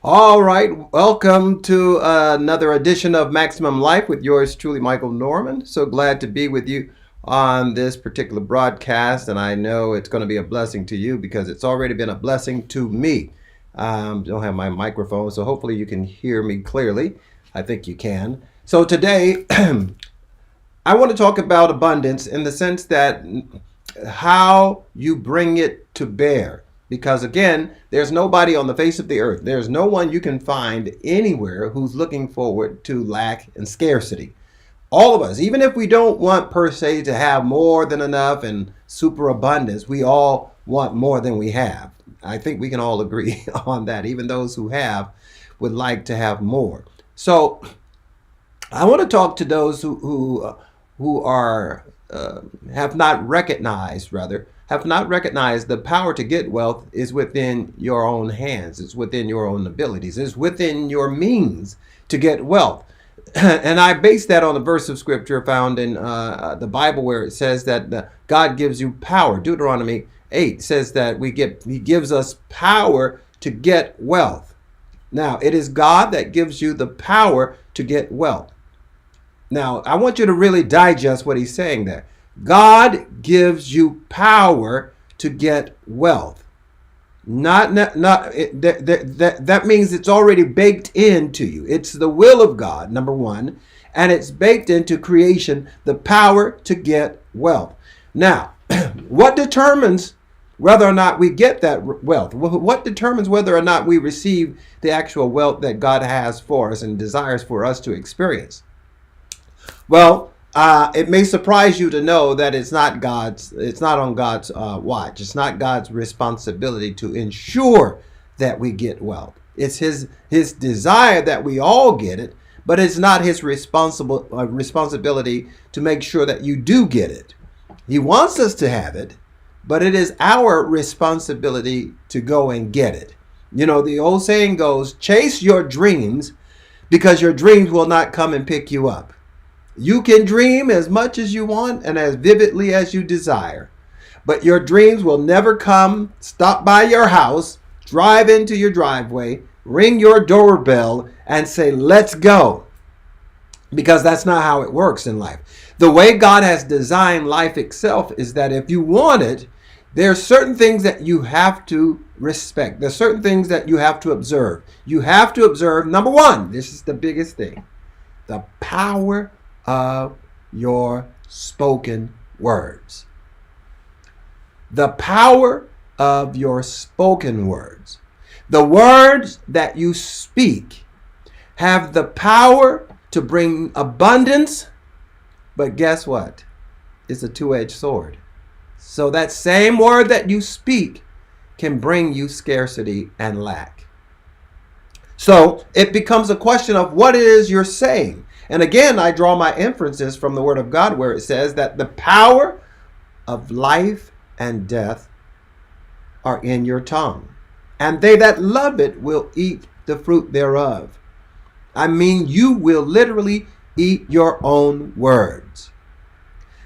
All right, welcome to another edition of Maximum Life with yours truly, Michael Norman. So glad to be with you on this particular broadcast, and I know it's going to be a blessing to you because it's already been a blessing to me. Don't have my microphone, so hopefully you can hear me clearly. I think you can. So today, I want to talk about abundance in the sense that how you bring it to bear. Because again, there's nobody on the face of the earth, there's no one you can find anywhere who's looking forward to lack and scarcity. All of us, even if we don't want per se to have more than enough and superabundance, we all want more than we have. I think we can all agree on that. Even those who have would like to have more. So I want to talk to those who are have not recognized, the power to get wealth is within your own hands. It's within your own abilities. It's within your means to get wealth. And I base that on a verse of scripture found in the Bible where it says that God gives you power. Deuteronomy 8 says that He gives us power to get wealth. Now, it is God that gives you the power to get wealth. Now, I want you to really digest what he's saying there. God gives you power to get wealth. That means it's already baked into you. It's the will of God, number one, and it's baked into creation, the power to get wealth. Now, what determines whether or not we get that wealth? What determines whether or not we receive the actual wealth that God has for us and desires for us to experience? Well, it may surprise you to know that it's not on God's watch. It's not God's responsibility to ensure that we get wealth. It's his desire that we all get it, but it's not his responsibility to make sure that you do get it. He wants us to have it, but it is our responsibility to go and get it. You know, the old saying goes, chase your dreams because your dreams will not come and pick you up. You can dream as much as you want and as vividly as you desire, but your dreams will never come, stop by your house, drive into your driveway, ring your doorbell, and say, let's go. Because that's not how it works in life. The way God has designed life itself is that if you want it, there are certain things that you have to respect. There's certain things that you have to observe. You have to observe, number one, this is the biggest thing, the power of your spoken words. The power of your spoken words. The words that you speak have the power to bring abundance, but guess what? It's a two-edged sword. So that same word that you speak can bring you scarcity and lack. So it becomes a question of what it is you're saying. And again, I draw my inferences from the Word of God where it says that the power of life and death are in your tongue, and they that love it will eat the fruit thereof. I mean, you will literally eat your own words.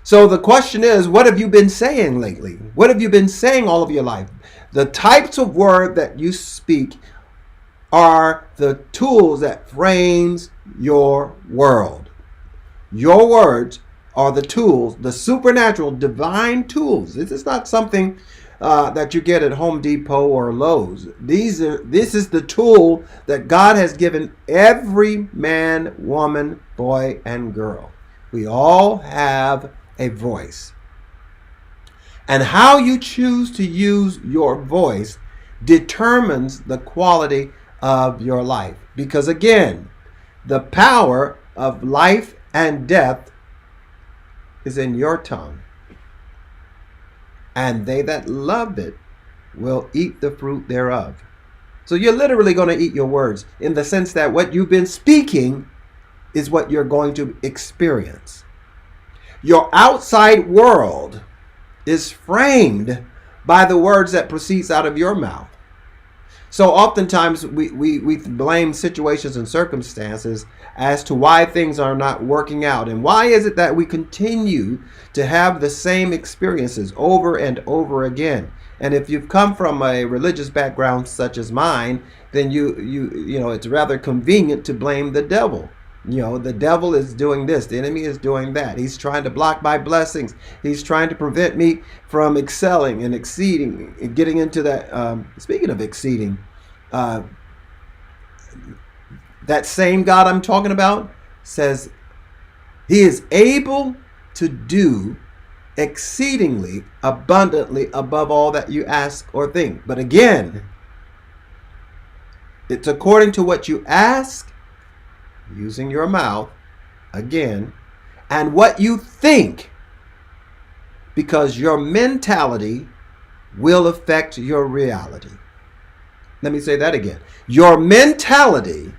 So the question is, what have you been saying lately? What have you been saying all of your life? The types of word that you speak are the tools that frames your world. Your words are the tools, the supernatural, divine tools. This is not something that you get at Home Depot or Lowe's. This is the tool that God has given every man, woman, boy, and girl. We all have a voice. And how you choose to use your voice determines the quality of your life. Because again, the power of life and death is in your tongue. And they that love it will eat the fruit thereof. So you're literally going to eat your words in the sense that what you've been speaking is what you're going to experience. Your outside world is framed by the words that proceeds out of your mouth. So oftentimes we blame situations and circumstances as to why things are not working out. And why is it that we continue to have the same experiences over and over again? And if you've come from a religious background such as mine, then you know it's rather convenient to blame the devil. You know, the devil is doing this, the enemy is doing that. He's trying to block my blessings. He's trying to prevent me from excelling and exceeding and getting into that. Speaking of exceeding, that same God I'm talking about says he is able to do exceedingly abundantly above all that you ask or think. But again, it's according to what you ask, using your mouth, again, and what you think, because your mentality will affect your reality. Let me say that again. Your mentality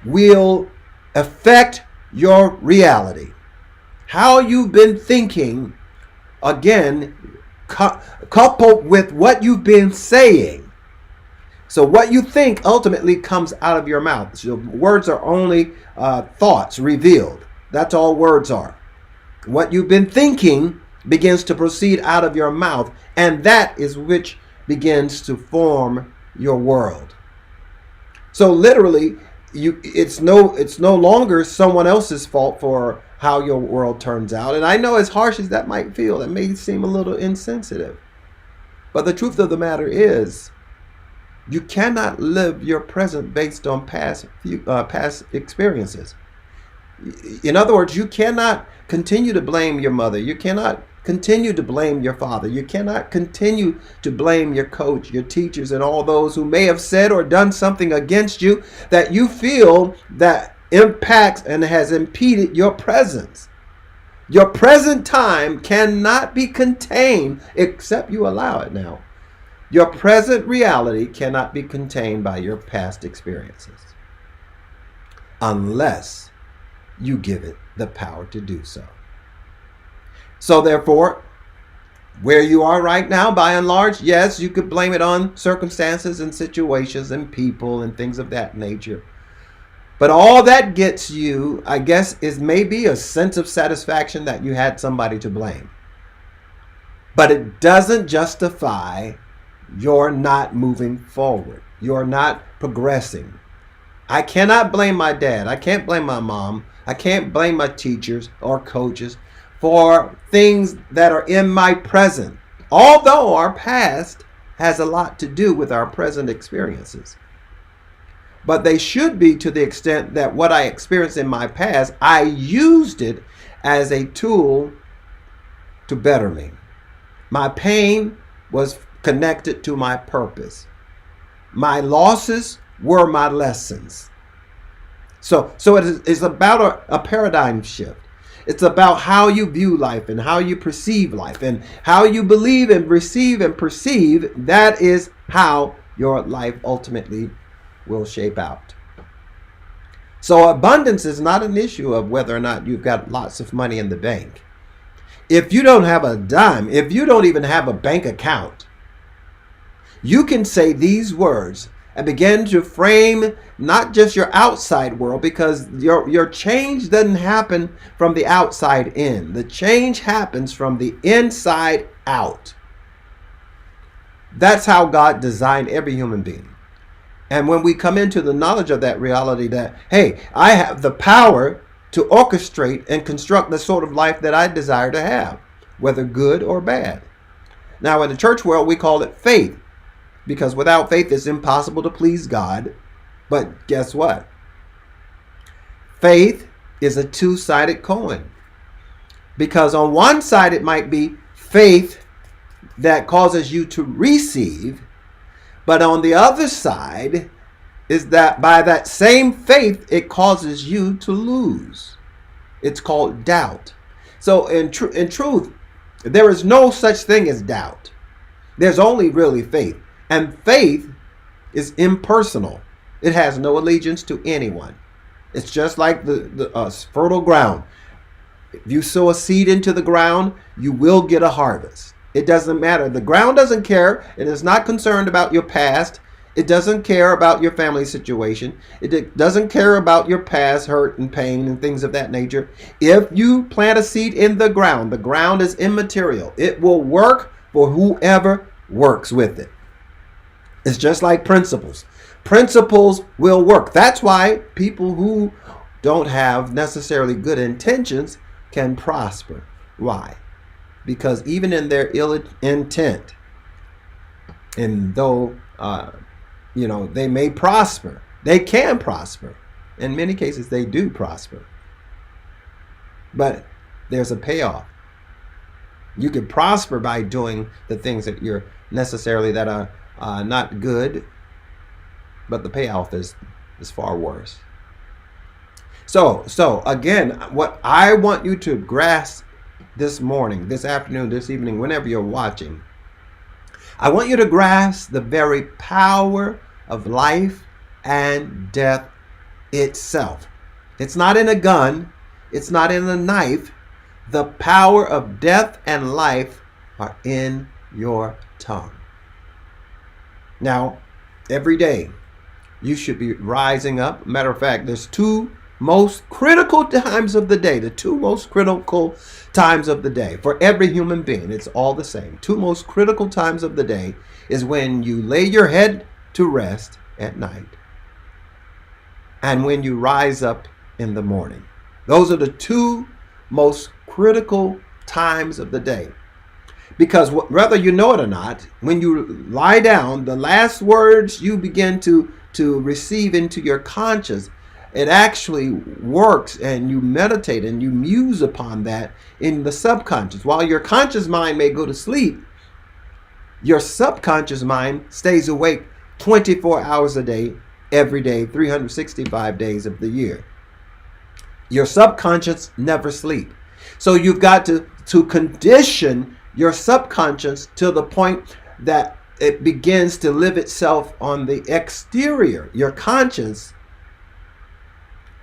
will affect your reality. How you've been thinking, again, coupled with what you've been saying. So what you think ultimately comes out of your mouth. So words are only thoughts revealed. That's all words are. What you've been thinking begins to proceed out of your mouth, and that is which begins to form your world. So literally, it's no longer someone else's fault for how your world turns out. And I know, as harsh as that might feel, that may seem a little insensitive. But the truth of the matter is, you cannot live your present based on past experiences. In other words, you cannot continue to blame your mother. You cannot continue to blame your father. You cannot continue to blame your coach, your teachers, and all those who may have said or done something against you that you feel that impacts and has impeded your presence. Your present time cannot be contained except you allow it now. Your present reality cannot be contained by your past experiences unless you give it the power to do so. So therefore, where you are right now, by and large, yes, you could blame it on circumstances and situations and people and things of that nature. But all that gets you, I guess, is maybe a sense of satisfaction that you had somebody to blame. But it doesn't justify your not moving forward. You're not progressing. I cannot blame my dad. I can't blame my mom. I can't blame my teachers or coaches for things that are in my present, although our past has a lot to do with our present experiences. But they should be, to the extent that what I experienced in my past, I used it as a tool to better me. My pain was connected to my purpose. My losses were my lessons. So it is about a paradigm shift. It's about how you view life and how you perceive life and how you believe and receive and perceive. That is how your life ultimately will shape out. So abundance is not an issue of whether or not you've got lots of money in the bank. If you don't have a dime, if you don't even have a bank account, you can say these words and begin to frame not just your outside world, because your change doesn't happen from the outside in. The change happens from the inside out. That's how God designed every human being. And when we come into the knowledge of that reality that, hey, I have the power to orchestrate and construct the sort of life that I desire to have, whether good or bad. Now, in the church world, we call it faith, because without faith, it's impossible to please God. But guess what? Faith is a two-sided coin, because on one side, it might be faith that causes you to receive, but on the other side is that by that same faith, it causes you to lose. It's called doubt. So in truth, there is no such thing as doubt. There's only really faith. And faith is impersonal. It has no allegiance to anyone. It's just like the fertile ground. If you sow a seed into the ground, you will get a harvest. It doesn't matter. The ground doesn't care. It is not concerned about your past. It doesn't care about your family situation. It doesn't care about your past hurt and pain and things of that nature. If you plant a seed in the ground is immaterial. It will work for whoever works with it. It's just like principles. Principles will work. That's why people who don't have necessarily good intentions can prosper. Why? Because even in their ill intent, and though they may prosper, they can prosper. In many cases, they do prosper. But there's a payoff. You can prosper by doing the things that you're necessarily that are not good, but the payoff is far worse. So again, what I want you to grasp this morning, this afternoon, this evening, whenever you're watching, I want you to grasp the very power of life and death itself. It's not in a gun. It's not in a knife. The power of death and life are in your tongue. Now, every day, you should be rising up. Matter of fact, there's two most critical times of the day. The two most critical times of the day for every human being. It's all the same. Two most critical times of the day is when you lay your head to rest at night and when you rise up in the morning. Those are the two most critical times of the day. Because whether you know it or not, when you lie down, the last words you begin to receive into your conscious, it actually works, and you meditate and you muse upon that in the subconscious. While your conscious mind may go to sleep, your subconscious mind stays awake 24 hours a day, every day, 365 days of the year. Your subconscious never sleeps. So you've got to condition your subconscious to the point that it begins to live itself on the exterior. Your conscious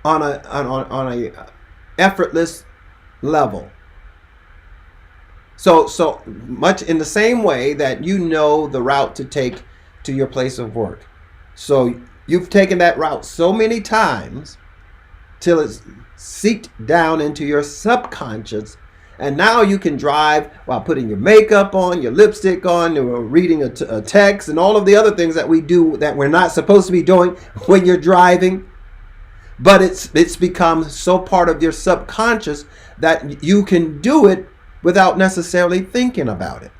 on a effortless level. So much in the same way that you know the route to take to your place of work. So you've taken that route so many times till it's seeped down into your subconscious, and now you can drive while putting your makeup on, your lipstick on, or reading a text, and all of the other things that we do that we're not supposed to be doing when you're driving. But it's become so part of your subconscious that you can do it without necessarily thinking about it,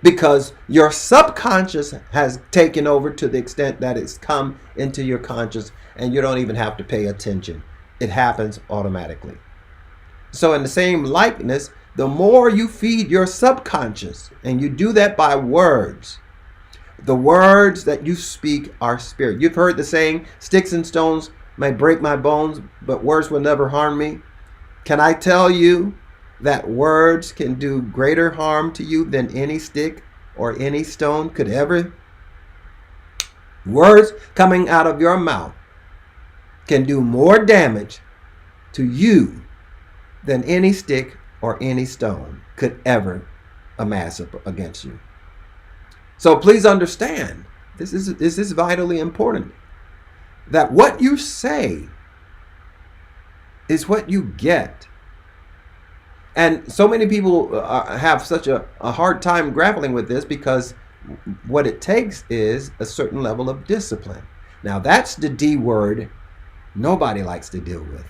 because your subconscious has taken over to the extent that it's come into your conscious, and you don't even have to pay attention. It happens automatically. So in the same likeness, the more you feed your subconscious, and you do that by words, the words that you speak are spirit. You've heard the saying, sticks and stones may break my bones, but words will never harm me. Can I tell you that words can do greater harm to you than any stick or any stone could ever? Words coming out of your mouth can do more damage to you than any stick or any stone could ever amass against you. So please understand, this is vitally important, that what you say is what you get. And so many people have such a hard time grappling with this, because what it takes is a certain level of discipline. Now that's the D word nobody likes to deal with.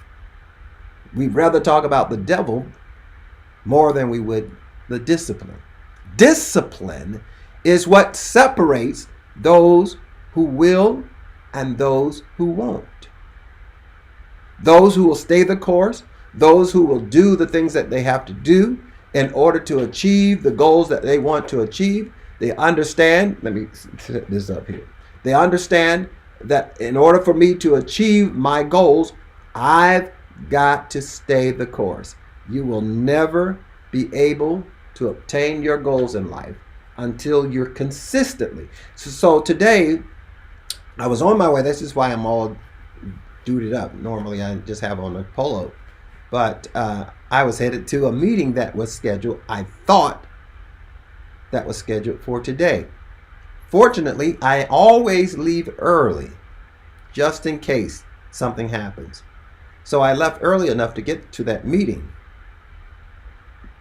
We'd rather talk about the devil more than we would the discipline. Discipline is what separates those who will and those who won't. Those who will stay the course, those who will do the things that they have to do in order to achieve the goals that they want to achieve. They understand, let me set this up here. They understand that in order for me to achieve my goals, I've got to stay the course. You will never be able to obtain your goals in life until you're consistently. So today, I was on my way. This is why I'm all duded up. Normally, I just have on a polo. But I was headed to a meeting that was scheduled. I thought that was scheduled for today. Fortunately, I always leave early, just in case something happens. So I left early enough to get to that meeting.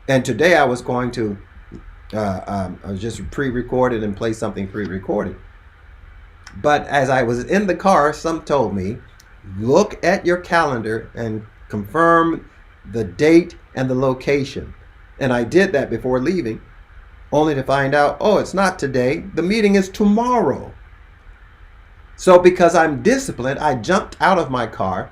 And today I was going to I was just pre-recorded and play something pre-recorded. But as I was in the car, some told me, look at your calendar and confirm the date and the location. And I did that before leaving, only to find out, oh, it's not today. The meeting is tomorrow. So because I'm disciplined, I jumped out of my car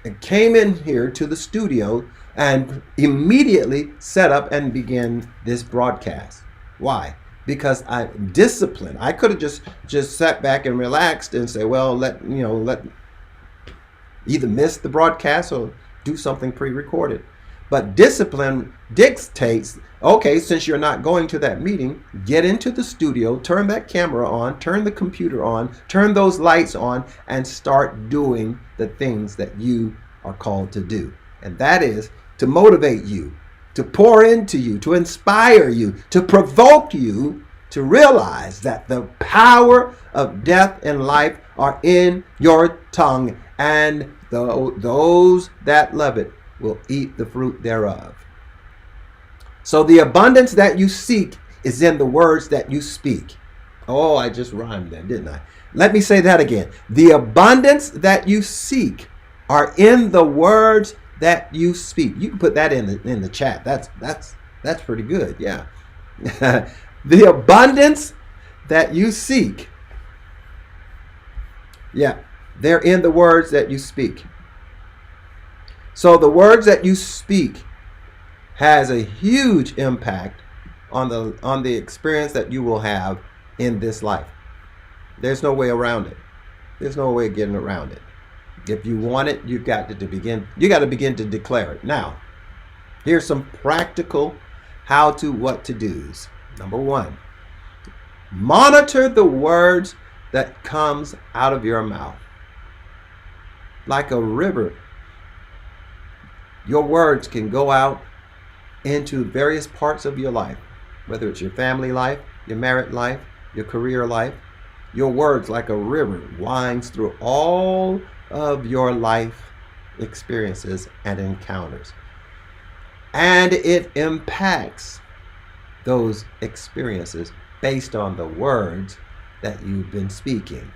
and came in here to the studio and immediately set up and began this broadcast. Why? Because I'm disciplined. I could have just sat back and relaxed and say, well, let either miss the broadcast or do something pre-recorded. But discipline dictates, okay, since you're not going to that meeting, get into the studio, turn that camera on, turn the computer on, turn those lights on, and start doing the things that you are called to do. And that is to motivate you, to pour into you, to inspire you, to provoke you to realize that the power of death and life are in your tongue, and those that love it will eat the fruit thereof. So the abundance that you seek is in the words that you speak. Oh, I just rhymed that, didn't I? Let me say that again. The abundance that you seek are in the words that you speak. You can put that in the chat. That's pretty good. Yeah. The abundance that you seek. Yeah. They're in the words that you speak. So the words that you speak has a huge impact on the experience that you will have in this life. There's no way around it. There's no way of getting around it. If you want it, you got to begin to declare it. Now, here's some practical how to, what to do's. Number one, monitor the words that comes out of your mouth. Like a river, your words can go out into various parts of your life, whether it's your family life, your married life, your career life. Your words, like a river, winds through all of your life experiences and encounters. And it impacts those experiences based on the words that you've been speaking.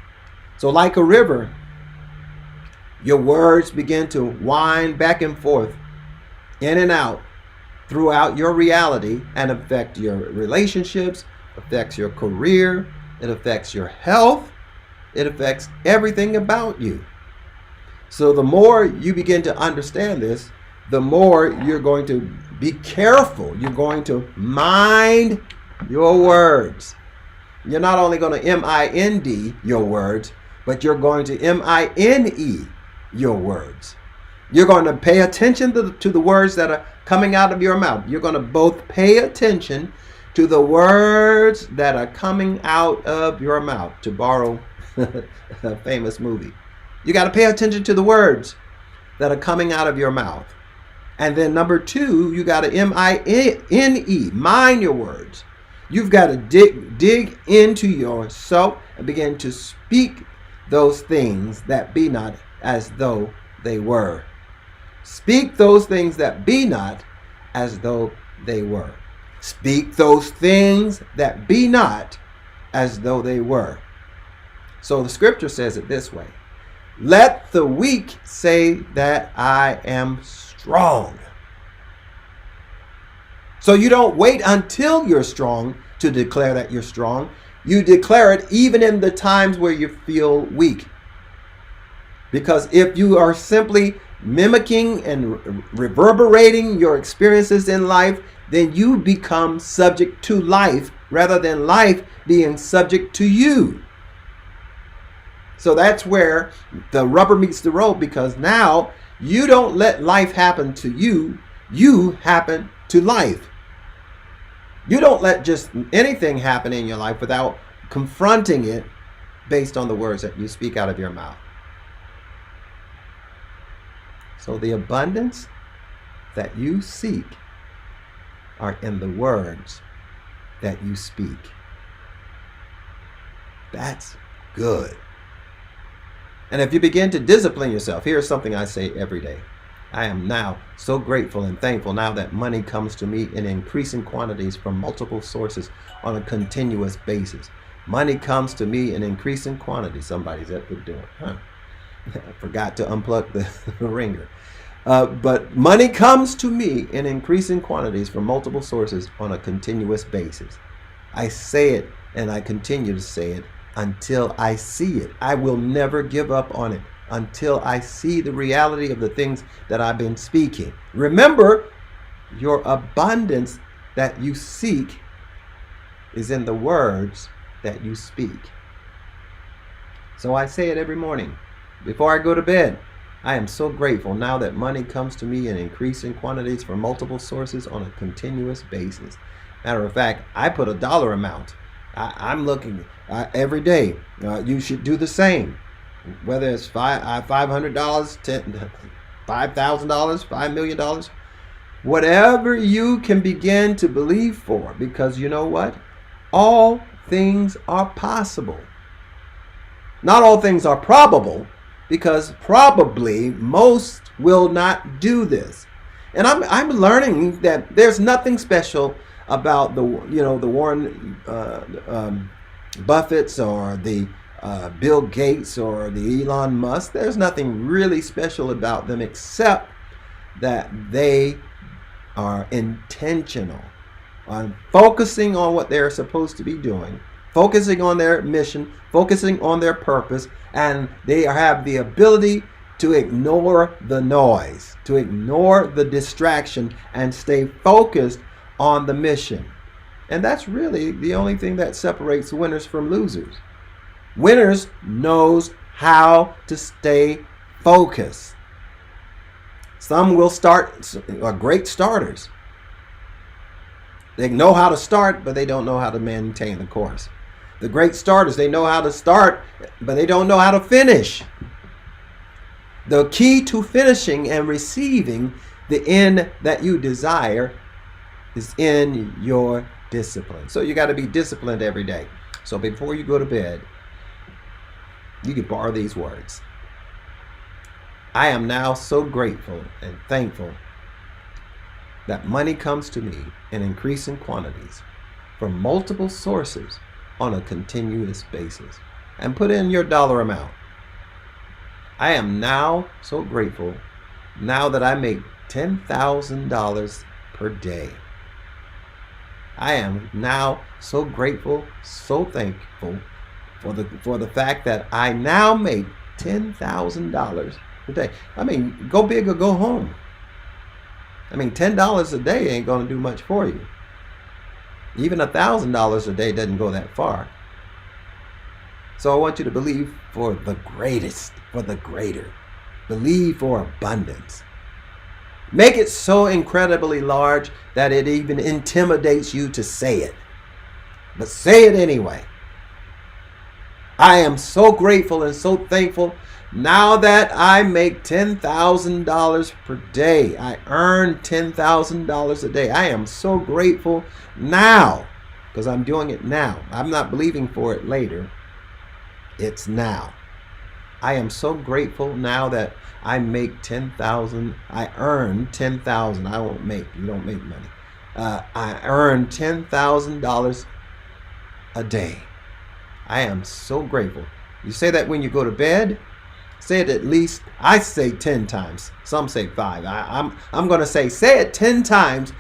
So like a river, your words begin to wind back and forth, in and out, throughout your reality, and affect your relationships, affects your career, it affects your health, it affects everything about you. So the more you begin to understand this, the more you're going to be careful. You're going to mind your words. You're not only going to M-I-N-D your words, but you're going to M-I-N-E your words. You're going to pay attention to the words that are coming out of your mouth. You're going to both pay attention to the words that are coming out of your mouth, to borrow a famous movie. You got to pay attention to the words that are coming out of your mouth. And then number two, you got to M-I-N-E, mind your words. You've got to dig into yourself and begin to speak those things that be not as though they were. Speak those things that be not as though they were. Speak those things that be not as though they were. So the scripture says it this way. Let the weak say that I am strong. So you don't wait until you're strong to declare that you're strong. You declare it even in the times where you feel weak. Because if you are simply mimicking and reverberating your experiences in life, then you become subject to life rather than life being subject to you. So that's where the rubber meets the road, because now you don't let life happen to you, you happen to life. You don't let just anything happen in your life without confronting it based on the words that you speak out of your mouth. So the abundance that you seek are in the words that you speak. That's good. And if you begin to discipline yourself, here's something I say every day. I am now so grateful and thankful now that money comes to me in increasing quantities from multiple sources on a continuous basis. Money comes to me in increasing quantities. Somebody's at the door. I forgot to unplug the ringer. But money comes to me in increasing quantities from multiple sources on a continuous basis. I say it and I continue to say it until I see it. I will never give up on it until I see the reality of the things that I've been speaking. Remember, your abundance that you seek is in the words that you speak. So I say it every morning before I go to bed. I am so grateful now that money comes to me in increasing quantities from multiple sources on a continuous basis. Matter of fact, I put a dollar amount. I'm looking every day. You should do the same. Whether it's $500, $5,000, $5 million, whatever you can begin to believe for, because you know what? All things are possible. Not all things are probable, because probably most will not do this. And I'm learning that there's nothing special about the Warren Buffetts or the Bill Gates or the Elon Musk. There's nothing really special about them except that they are intentional on focusing on what they're supposed to be doing, focusing on their mission, focusing on their purpose, and they have the ability to ignore the noise, to ignore the distraction, and stay focused on the mission. And that's really the only thing that separates winners from losers. Winners knows how to stay focused. Some will are great starters. They know how to start, but they don't know how to maintain the course. The great starters, they know how to start, but they don't know how to finish. The key to finishing and receiving the end that you desire is in your discipline. So you got to be disciplined every day. So before you go to bed, you can borrow these words. I am now so grateful and thankful that money comes to me in increasing quantities from multiple sources on a continuous basis. And put in your dollar amount. I am now so grateful now that I make $10,000 per day. I am now so grateful, so thankful for the fact that I now make $10,000 per day. I mean, go big or go home. I mean, $10 a day ain't going to do much for you. Even $1,000 a day doesn't go that far. So I want you to believe for the greatest, for the greater. Believe for abundance. Make it so incredibly large that it even intimidates you to say it. But say it anyway. I am so grateful and so thankful now that I make $10,000 per day. I earn $10,000 a day. I am so grateful now because I'm doing it now. I'm not believing for it later. It's now. I am so grateful now that I make 10,000. I earn 10,000. I won't make. You don't make money. I earn $10,000 a day. I am so grateful. You say that when you go to bed. Say it at least. I say 10 times. Some say 5. I'm going to say it 10 times,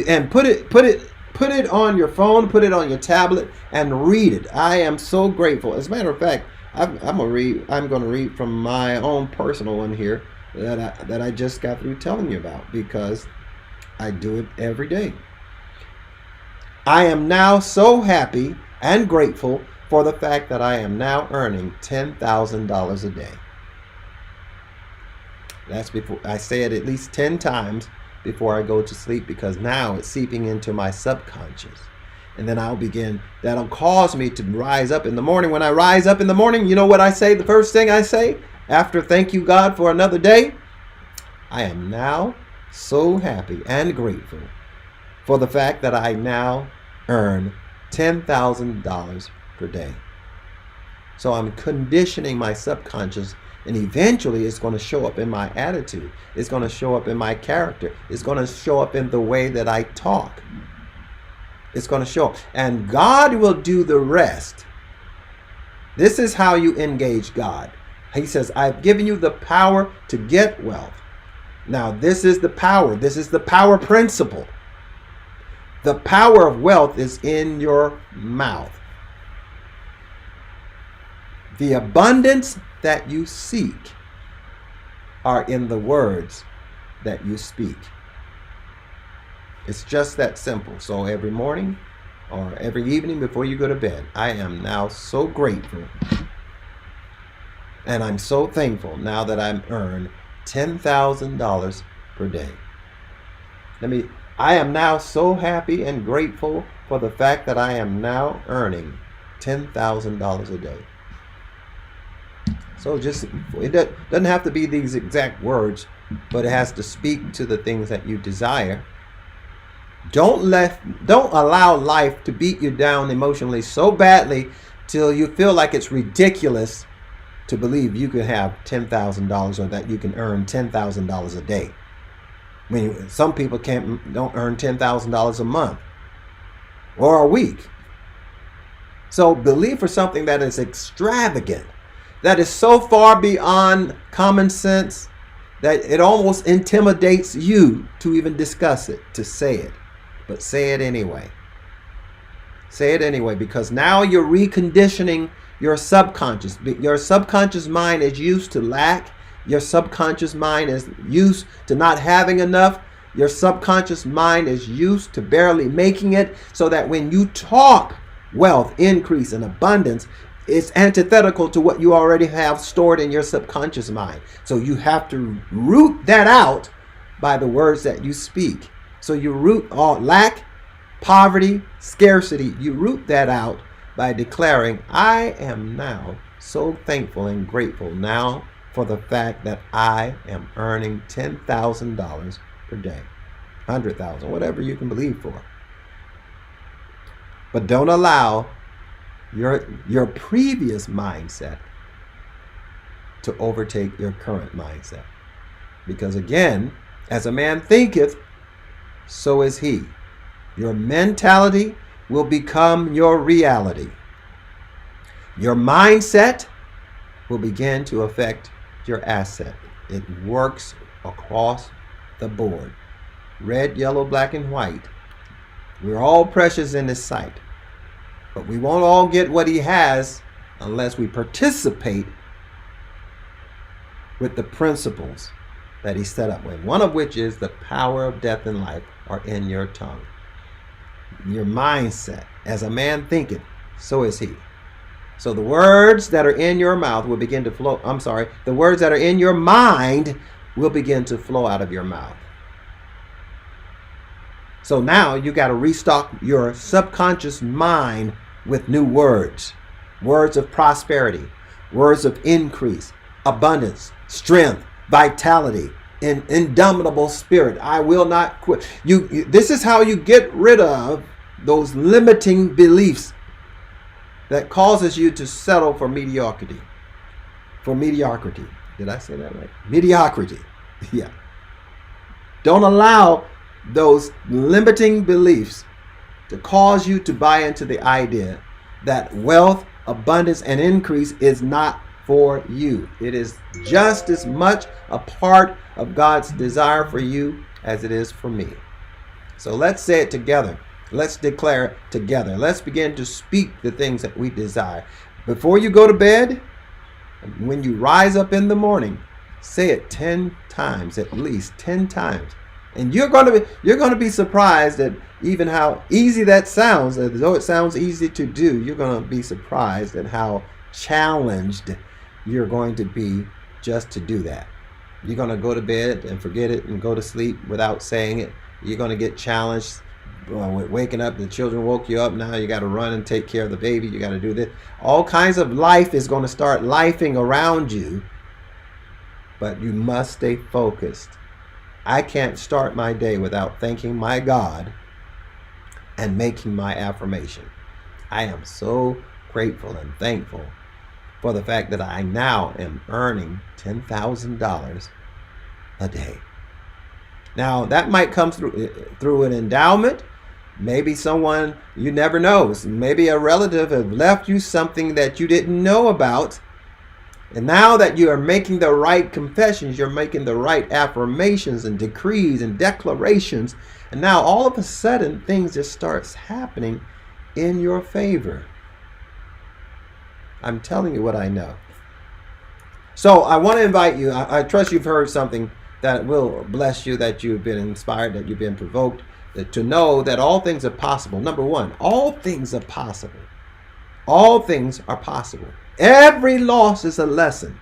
and put it on your phone. Put it on your tablet and read it. I am so grateful. As a matter of fact, I'm going to read from my own personal one here that I just got through telling you about because I do it every day. I am now so happy and grateful for the fact that I am now earning $10,000 a day. That's before I say it at least 10 times before I go to sleep because now it's seeping into my subconscious. And then that'll cause me to rise up in the morning. When I rise up in the morning, you know what I say? The first thing I say after thank you God for another day, I am now so happy and grateful for the fact that I now earn $10,000 per day. So I'm conditioning my subconscious, and eventually it's going to show up in my attitude. It's going to show up in my character. It's going to show up in the way that I talk. It's going to show up. And God will do the rest. This is how you engage God. He says, I've given you the power to get wealth. Now, this is the power. This is the power principle. The power of wealth is in your mouth. The abundance that you seek are in the words that you speak. It's just that simple. So every morning or every evening before you go to bed, I am now so grateful and I'm so thankful now that I'm earned $10,000 per day. I am now so happy and grateful for the fact that I am now earning $10,000 a day. So it doesn't have to be these exact words, but it has to speak to the things that you desire. Don't allow life to beat you down emotionally so badly till you feel like it's ridiculous to believe you could have $10,000 or that you can earn $10,000 a day. I mean, some people don't earn $10,000 a month or a week. So believe for something that is extravagant, that is so far beyond common sense that it almost intimidates you to even discuss it, to say it. But say it anyway. Say it anyway, because now you're reconditioning your subconscious. Your subconscious mind is used to lack. Your subconscious mind is used to not having enough. Your subconscious mind is used to barely making it, so that when you talk wealth, increase, and abundance, it's antithetical to what you already have stored in your subconscious mind. So you have to root that out by the words that you speak. So you root all lack, poverty, scarcity. You root that out by declaring, I am now so thankful and grateful now for the fact that I am earning $10,000 per day, $100,000, whatever you can believe for. But don't allow your previous mindset to overtake your current mindset. Because again, as a man thinketh, so is he. Your mentality will become your reality. Your mindset will begin to affect your asset. It works across the board. Red, yellow, black, and white. We're all precious in his sight. But we won't all get what he has unless we participate with the principles that he set up with. One of which is the power of death and life are in your tongue. Your mindset. As a man thinketh, so is he. So the words that are in your mouth will begin to flow. The words that are in your mind will begin to flow out of your mouth. So now you got to restock your subconscious mind with new words. Words of prosperity, words of increase, abundance, strength, vitality, an indomitable spirit. I will not quit. This is how you get rid of those limiting beliefs that causes you to settle for mediocrity. For mediocrity. Did I say that right? Mediocrity. Yeah. Don't allow those limiting beliefs to cause you to buy into the idea that wealth, abundance, and increase is not for you. It is just as much a part of God's desire for you as it is for me. So let's say it together. Let's declare it together. Let's begin to speak the things that we desire. Before you go to bed, when you rise up in the morning, say it 10 times, at least 10 times. And you're going to be surprised at even how easy that sounds. Though it sounds easy to do, you're going to be surprised at how challenged you're going to be just to do that. You're going to go to bed and forget it and go to sleep without saying it. You're going to get challenged with waking up. The children woke you up. Now you got to run and take care of the baby. You got to do this. All kinds of life is going to start lifing around you. But you must stay focused. I can't start my day without thanking my God and making my affirmation. I am so grateful and thankful for the fact that I now am earning $10,000 a day. Now, that might come through an endowment. Maybe someone, you never know. Maybe a relative has left you something that you didn't know about. And now that you are making the right confessions, you're making the right affirmations and decrees and declarations. And now all of a sudden, things just starts happening in your favor. I'm telling you what I know. So I want to invite you. I trust you've heard something that will bless you, that you've been inspired, that you've been provoked, to know that all things are possible. Number one, all things are possible. All things are possible. Every loss is a lesson,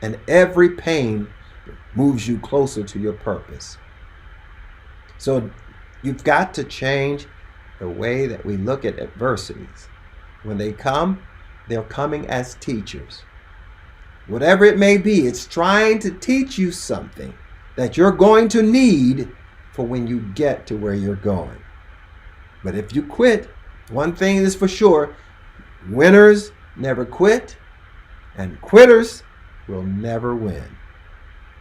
and every pain moves you closer to your purpose. So you've got to change the way that we look at adversities. When they come, they're coming as teachers. Whatever it may be, it's trying to teach you something that you're going to need for when you get to where you're going. But if you quit, one thing is for sure, winners never quit, and quitters will never win.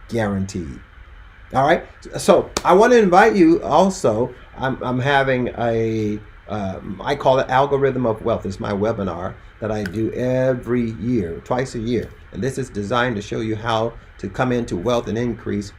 Guaranteed. All right. So I want to invite you also. I'm having I call it Algorithm of Wealth. It's my webinar that I do every year, twice a year. And this is designed to show you how to come into wealth and increase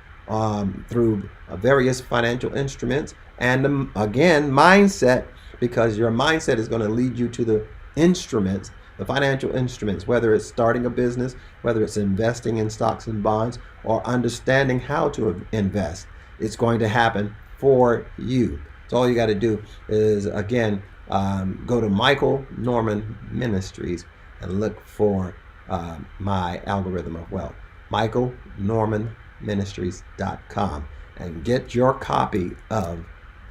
through various financial instruments. And again, mindset, because your mindset is going to lead you to the instruments, the financial instruments, whether it's starting a business, whether it's investing in stocks and bonds, or understanding how to invest. It's going to happen for you. So all you got to do is, again, go to Michael Norman Ministries and look for my Algorithm of Wealth. MichaelNormanMinistries.com, and get your copy of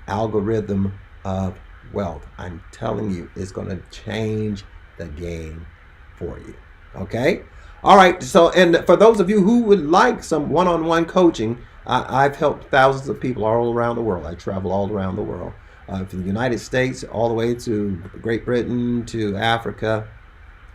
Algorithm of Wealth. I'm telling you, it's going to change the game for you. Okay? All right. So, and for those of you who would like some one-on-one coaching, I've helped thousands of people all around the world. I travel all around the world, from the United States all the way to Great Britain, to Africa,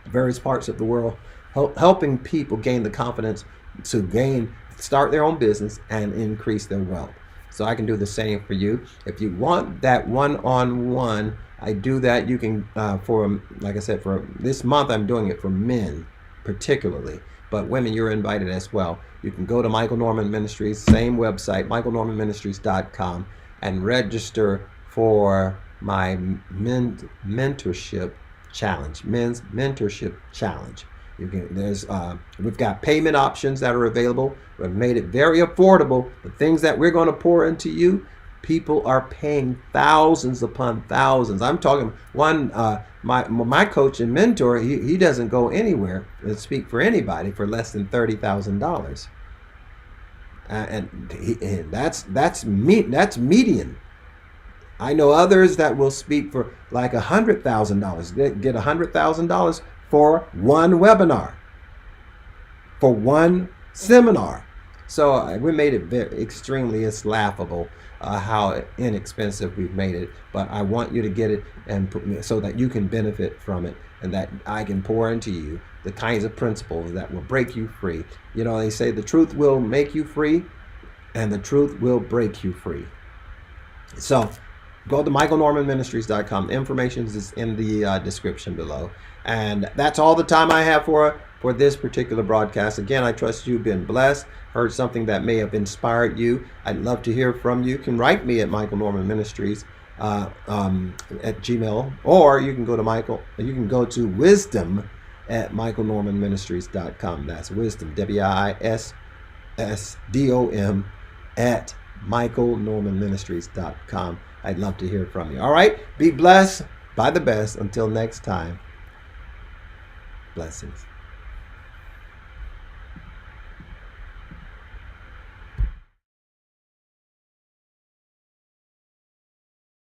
various parts of the world, helping people gain the confidence to start their own business and increase their wealth. So I can do the same for you. If you want that one-on-one, I do that. You can, like I said, for this month, I'm doing it for men particularly, but women, you're invited as well. You can go to Michael Norman Ministries, same website, michaelnormanministries.com, and register for my mentorship challenge, men's mentorship challenge. We've got payment options that are available. We've made it very affordable. The things that we're going to pour into you, people are paying thousands upon thousands. I'm talking my coach and mentor, he doesn't go anywhere and speak for anybody for less than $30,000. And that's median. I know others that will speak for like $100,000. Get $100,000 for one webinar, for one seminar. So we made it extremely, it's laughable how inexpensive we've made it. But I want you to get it and so that you can benefit from it, and that I can pour into you the kinds of principles that will break you free. You know, they say the truth will make you free and the truth will break you free. So go to michaelnormanministries.com. Information is in the description below. And that's all the time I have for this particular broadcast. Again, I trust you've been blessed, heard something that may have inspired you. I'd love to hear from you. You can write me at Michael Norman Ministries at Gmail, or you can go to wisdom at michaelnormanministries.com. That's wisdom, WISSDOM at michaelnormanministries.com. I'd love to hear from you. All right. Be blessed by the best. Until next time. Blessings.